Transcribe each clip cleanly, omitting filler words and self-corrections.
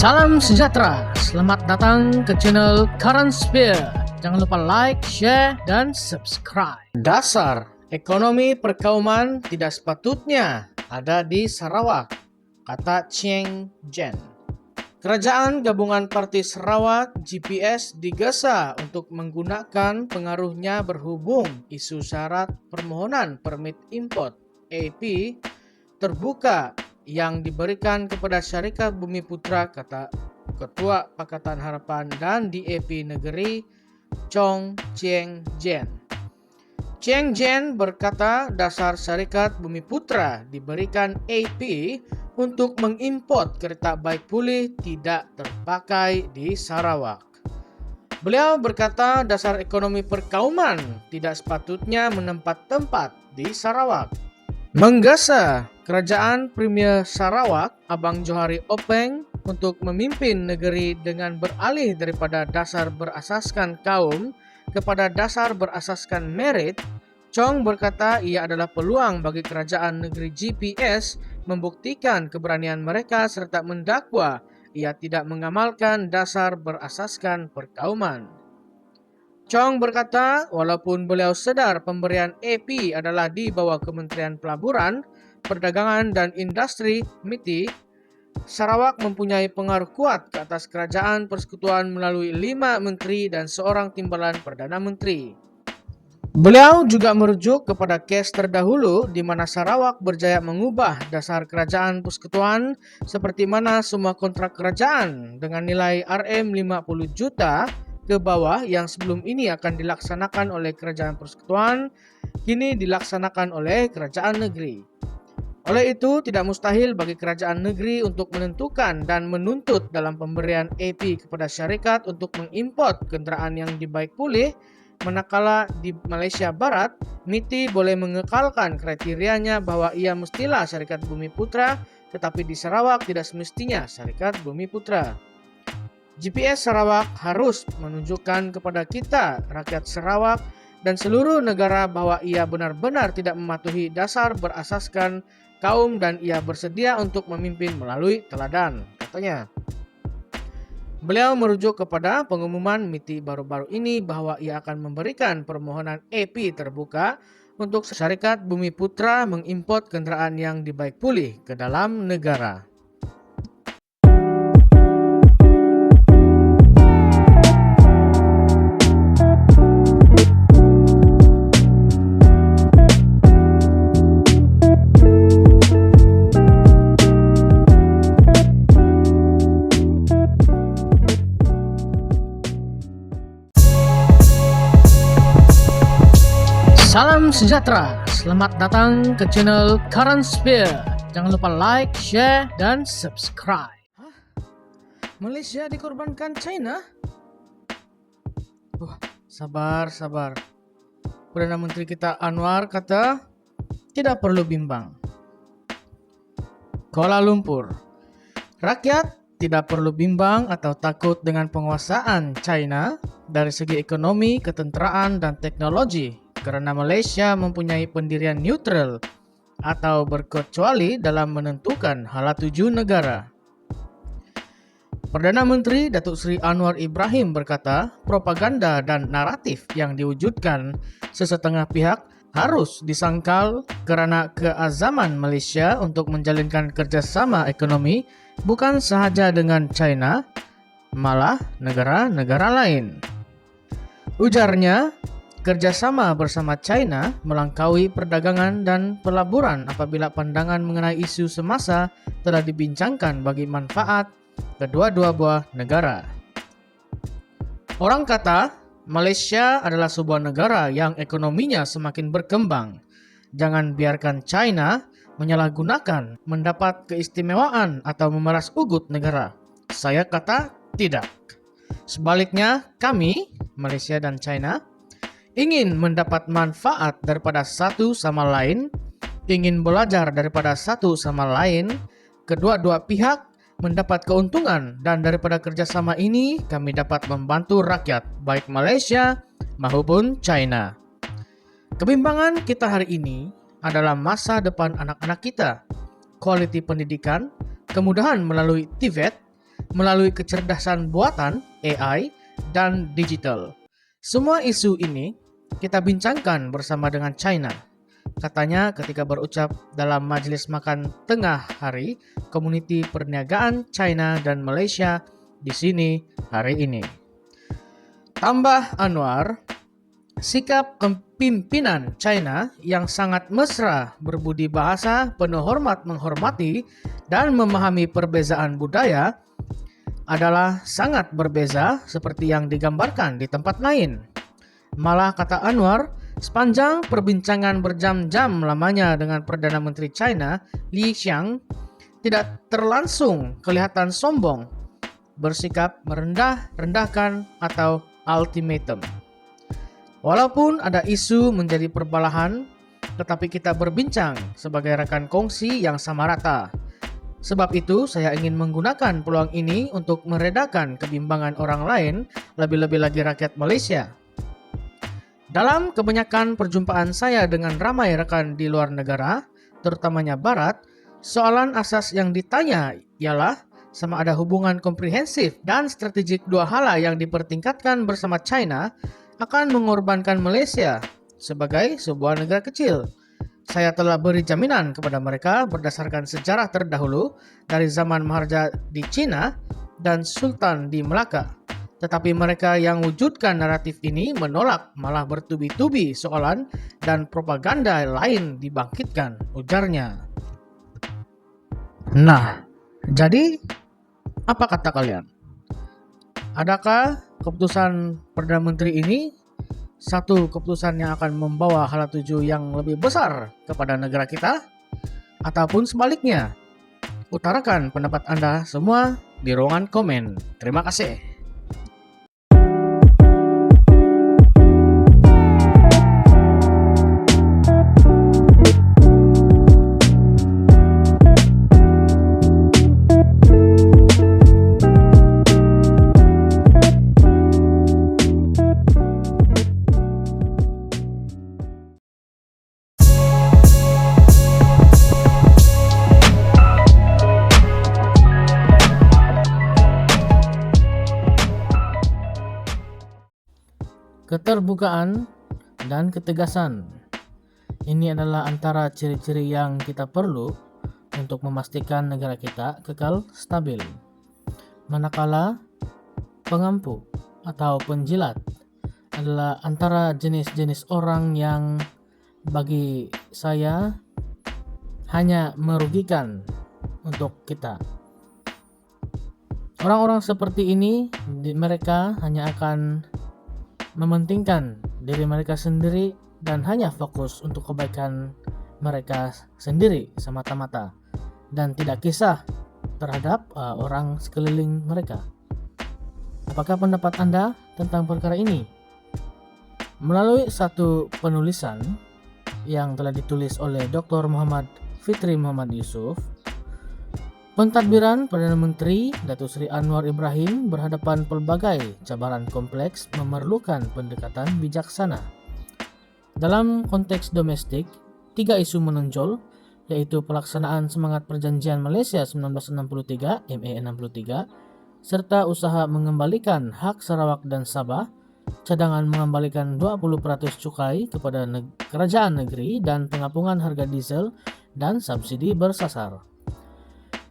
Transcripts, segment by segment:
Salam sejahtera, selamat datang ke channel Current Sphere. Jangan lupa like, share, dan subscribe. Dasar ekonomi perkauman tidak sepatutnya ada di Sarawak, kata Cheng Jen. Kerajaan Gabungan Parti Sarawak GPS digesa untuk menggunakan pengaruhnya berhubung isu syarat permohonan permit import AP terbuka yang diberikan kepada Syarikat Bumiputra, kata Ketua Pakatan Harapan dan DAP Negeri Chong Cheng Jen. Cheng Jen berkata dasar Syarikat Bumiputra diberikan AP untuk mengimport kereta baik pulih tidak terpakai di Sarawak. Beliau berkata dasar ekonomi perkauman tidak sepatutnya menempat tempat di Sarawak. Menggesa Kerajaan Premier Sarawak, Abang Johari Openg, untuk memimpin negeri dengan beralih daripada dasar berasaskan kaum kepada dasar berasaskan merit, Chong berkata ia adalah peluang bagi kerajaan negeri GPS membuktikan keberanian mereka serta mendakwa ia tidak mengamalkan dasar berasaskan perkauman. Chong berkata, walaupun beliau sedar pemberian AP adalah di bawah Kementerian Pelaburan, Perdagangan dan Industri (MITI), Sarawak mempunyai pengaruh kuat ke atas kerajaan persekutuan melalui 5 menteri dan seorang timbalan Perdana Menteri. Beliau juga merujuk kepada kes terdahulu di mana Sarawak berjaya mengubah dasar kerajaan persekutuan seperti mana semua kontrak kerajaan dengan nilai RM50 juta ke bawah yang sebelum ini akan dilaksanakan oleh kerajaan persekutuan kini dilaksanakan oleh kerajaan negeri. Oleh itu, tidak mustahil bagi kerajaan negeri untuk menentukan dan menuntut dalam pemberian AP kepada syarikat untuk mengimport kenderaan yang dibaik pulih, manakala di Malaysia Barat, MITI boleh mengekalkan kriterianya bahwa ia mestilah Syarikat Bumiputra, tetapi di Sarawak tidak semestinya Syarikat Bumiputra. GPS Sarawak harus menunjukkan kepada kita, rakyat Sarawak, dan seluruh negara bahwa ia benar-benar tidak mematuhi dasar berasaskan kaum dan ia bersedia untuk memimpin melalui teladan, katanya. Beliau merujuk kepada pengumuman MITI baru-baru ini bahwa ia akan memberikan permohonan AP terbuka untuk Syarikat Bumiputra mengimport kenderaan yang dibaik pulih ke dalam negara. Salam sejahtera, selamat datang ke channel Current Sphere. Jangan lupa like, share, dan subscribe. Malaysia dikorbankan China? Sabar. Perdana Menteri kita Anwar kata, tidak perlu bimbang. Kuala Lumpur, rakyat tidak perlu bimbang atau takut dengan penguasaan China dari segi ekonomi, ketenteraan, dan teknologi. Karena Malaysia mempunyai pendirian neutral atau berkecuali dalam menentukan hala tuju negara. Perdana Menteri Datuk Seri Anwar Ibrahim berkata, propaganda dan naratif yang diwujudkan sesetengah pihak harus disangkal kerana keazaman Malaysia untuk menjalinkan kerjasama ekonomi bukan sahaja dengan China, malah negara-negara lain. Ujarnya, kerjasama bersama China melangkaui perdagangan dan pelaburan apabila pandangan mengenai isu semasa telah dibincangkan bagi manfaat kedua-dua buah negara. Orang kata, Malaysia adalah sebuah negara yang ekonominya semakin berkembang. Jangan biarkan China menyalahgunakan, mendapat keistimewaan atau memeras ugut negara. Saya kata tidak. Sebaliknya, kami, Malaysia dan China, ingin mendapat manfaat daripada satu sama lain, ingin belajar daripada satu sama lain, kedua-dua pihak mendapat keuntungan dan daripada kerjasama ini kami dapat membantu rakyat baik Malaysia maupun China. Kebimbangan kita hari ini adalah masa depan anak-anak kita. Kualiti pendidikan, kemudahan melalui TVET, melalui kecerdasan buatan AI dan digital. Semua isu ini kita bincangkan bersama dengan China. Katanya ketika berucap dalam majelis makan tengah hari Komuniti Perniagaan China dan Malaysia di sini hari ini. Tambah Anwar, sikap kepimpinan China yang sangat mesra, berbudi bahasa, penuh hormat menghormati, dan memahami perbezaan budaya adalah sangat berbeza seperti yang digambarkan di tempat lain. Malah kata Anwar, sepanjang perbincangan berjam-jam lamanya dengan Perdana Menteri China, Li Qiang, tidak terlangsung kelihatan sombong, bersikap merendah-rendahkan atau ultimatum. Walaupun ada isu menjadi perbalahan, tetapi kita berbincang sebagai rekan kongsi yang sama rata. Sebab itu, saya ingin menggunakan peluang ini untuk meredakan kebimbangan orang lain, lebih-lebih lagi rakyat Malaysia. Dalam kebanyakan perjumpaan saya dengan ramai rekan di luar negara, terutamanya Barat, soalan asas yang ditanya ialah sama ada hubungan komprehensif dan strategik dua hala yang dipertingkatkan bersama China akan mengorbankan Malaysia sebagai sebuah negara kecil. Saya telah beri jaminan kepada mereka berdasarkan sejarah terdahulu dari zaman Maharaja di China dan Sultan di Melaka. Tetapi mereka yang wujudkan naratif ini menolak, malah bertubi-tubi soalan dan propaganda lain dibangkitkan, ujarnya. Nah, jadi apa kata kalian? Adakah keputusan Perdana Menteri ini satu keputusan yang akan membawa hala tuju yang lebih besar kepada negara kita? Ataupun sebaliknya? Utarakan pendapat Anda semua di ruangan komen. Terima kasih. Keterbukaan dan ketegasan. Ini adalah antara ciri-ciri yang kita perlu untuk memastikan negara kita kekal stabil. Manakala pengampu atau penjilat adalah antara jenis-jenis orang yang bagi saya hanya merugikan untuk kita. Orang-orang seperti ini, mereka hanya akan mementingkan diri mereka sendiri dan hanya fokus untuk kebaikan mereka sendiri semata-mata dan tidak kisah terhadap orang sekeliling mereka. Apakah pendapat Anda tentang perkara ini? Melalui satu penulisan yang telah ditulis oleh Dr. Muhammad Fitri Muhammad Yusuf, pentadbiran Perdana Menteri Datuk Seri Anwar Ibrahim berhadapan pelbagai cabaran kompleks memerlukan pendekatan bijaksana. Dalam konteks domestik, 3 isu menonjol, yaitu pelaksanaan semangat Perjanjian Malaysia 1963 MA 63, serta usaha mengembalikan hak Sarawak dan Sabah, cadangan mengembalikan 20% cukai kepada kerajaan negeri dan pengapungan harga diesel dan subsidi bersasar.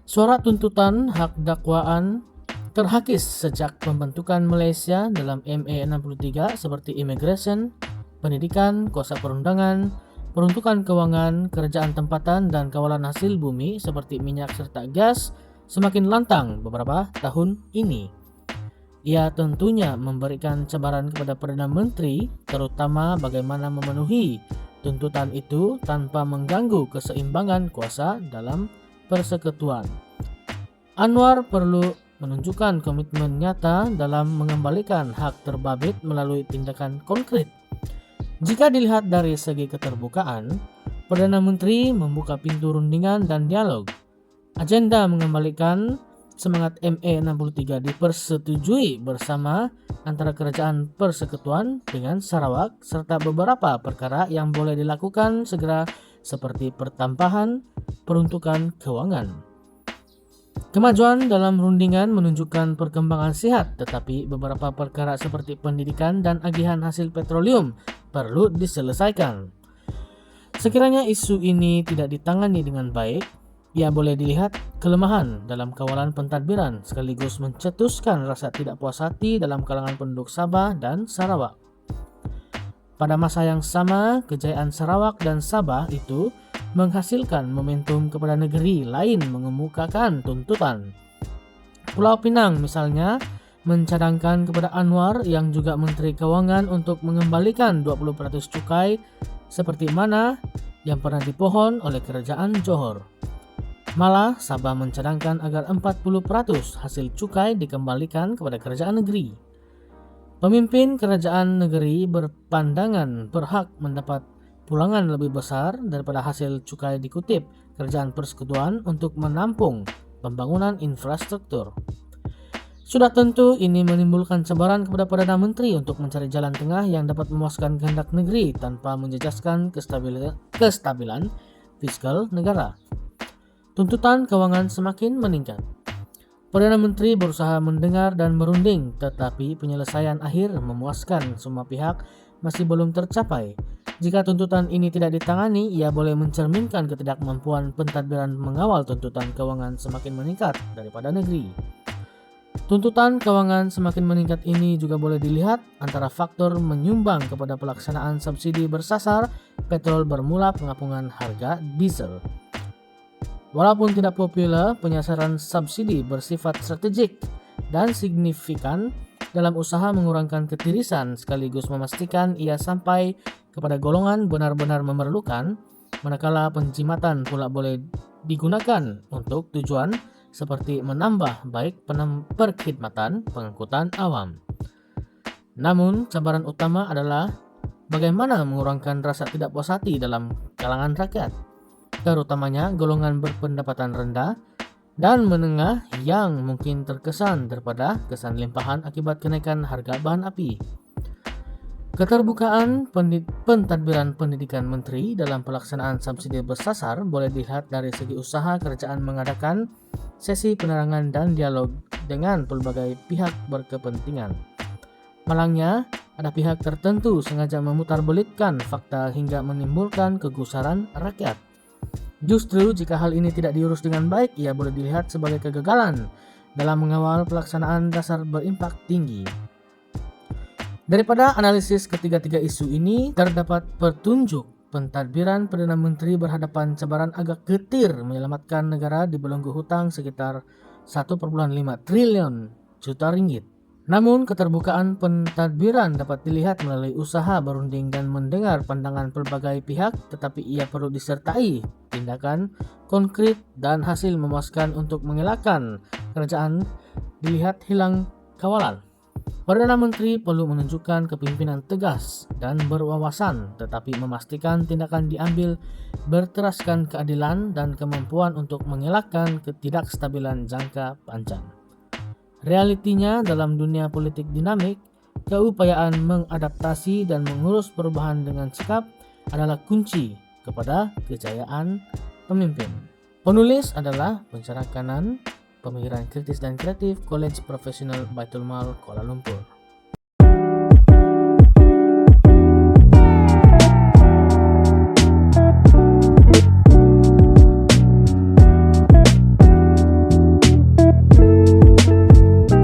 Suara tuntutan hak dakwaan terhakis sejak pembentukan Malaysia dalam MA 63 seperti immigration, pendidikan, kuasa perundangan, peruntukan kewangan, kerajaan tempatan dan kawalan hasil bumi seperti minyak serta gas semakin lantang beberapa tahun ini. Ia tentunya memberikan cabaran kepada Perdana Menteri, terutama bagaimana memenuhi tuntutan itu tanpa mengganggu keseimbangan kuasa dalam persekutuan. Anwar perlu menunjukkan komitmen nyata dalam mengembalikan hak terbabit melalui tindakan konkret. Jika dilihat dari segi keterbukaan, Perdana Menteri membuka pintu rundingan dan dialog. Agenda mengembalikan semangat MA 63 dipersetujui bersama antara kerajaan persekutuan dengan Sarawak serta beberapa perkara yang boleh dilakukan segera seperti pertampahan peruntukan kewangan. Kemajuan dalam rundingan menunjukkan perkembangan sehat, tetapi beberapa perkara seperti pendidikan dan agihan hasil petroleum perlu diselesaikan. Sekiranya isu ini tidak ditangani dengan baik, ia boleh dilihat kelemahan dalam kawalan pentadbiran sekaligus mencetuskan rasa tidak puas hati dalam kalangan penduduk Sabah dan Sarawak. Pada masa yang sama, kejayaan Sarawak dan Sabah itu menghasilkan momentum kepada negeri lain mengemukakan tuntutan. Pulau Pinang misalnya mencadangkan kepada Anwar yang juga Menteri Keuangan untuk mengembalikan 20% cukai seperti mana yang pernah dipohon oleh kerajaan Johor. Malah Sabah mencadangkan agar 40% hasil cukai dikembalikan kepada kerajaan negeri. Pemimpin kerajaan negeri berpandangan berhak mendapat pulangan lebih besar daripada hasil cukai dikutip kerajaan persekutuan untuk menampung pembangunan infrastruktur. Sudah tentu ini menimbulkan cabaran kepada Perdana Menteri untuk mencari jalan tengah yang dapat memuaskan kehendak negeri tanpa menjejaskan kestabilan fiskal negara. Tuntutan keuangan semakin meningkat. Perdana Menteri berusaha mendengar dan merunding, tetapi penyelesaian akhir memuaskan semua pihak masih belum tercapai. Jika tuntutan ini tidak ditangani, ia boleh mencerminkan ketidakmampuan pentadbiran mengawal tuntutan keuangan semakin meningkat daripada negeri. Tuntutan keuangan semakin meningkat ini juga boleh dilihat antara faktor menyumbang kepada pelaksanaan subsidi bersasar petrol bermula pengapungan harga diesel. Walaupun tidak populer, penyasaran subsidi bersifat strategik dan signifikan dalam usaha mengurangkan ketirisan sekaligus memastikan ia sampai kepada golongan benar-benar memerlukan, manakala penjimatan pula boleh digunakan untuk tujuan seperti menambah baik perkhidmatan pengangkutan awam. Namun, cabaran utama adalah bagaimana mengurangkan rasa tidak puas hati dalam kalangan rakyat, terutamanya golongan berpendapatan rendah dan menengah yang mungkin terkesan daripada kesan limpahan akibat kenaikan harga bahan api. Keterbukaan pentadbiran pendidikan menteri dalam pelaksanaan subsidi bersasar boleh dilihat dari segi usaha kerajaan mengadakan sesi penerangan dan dialog dengan pelbagai pihak berkepentingan. Malangnya, ada pihak tertentu sengaja memutarbelitkan fakta hingga menimbulkan kegusaran rakyat. Justru jika hal ini tidak diurus dengan baik, ia boleh dilihat sebagai kegagalan dalam mengawal pelaksanaan dasar berimpak tinggi. Daripada analisis ketiga-tiga isu ini, terdapat petunjuk pentadbiran Perdana Menteri berhadapan cabaran agak getir menyelamatkan negara di belenggu hutang sekitar 1,5 triliun juta ringgit. Namun, keterbukaan pentadbiran dapat dilihat melalui usaha berunding dan mendengar pandangan pelbagai pihak, tetapi ia perlu disertai tindakan konkret dan hasil memuaskan untuk mengelakkan kerajaan dilihat hilang kawalan. Perdana Menteri perlu menunjukkan kepimpinan tegas dan berwawasan, tetapi memastikan tindakan diambil berteraskan keadilan dan kemampuan untuk mengelakkan ketidakstabilan jangka panjang. Realitinya, dalam dunia politik dinamik, keupayaan mengadaptasi dan mengurus perubahan dengan sikap adalah kunci kepada kejayaan pemimpin. Penulis adalah pencerah kanan Pemikiran Kritis dan Kreatif College Profesional Baitul Mal Kuala Lumpur.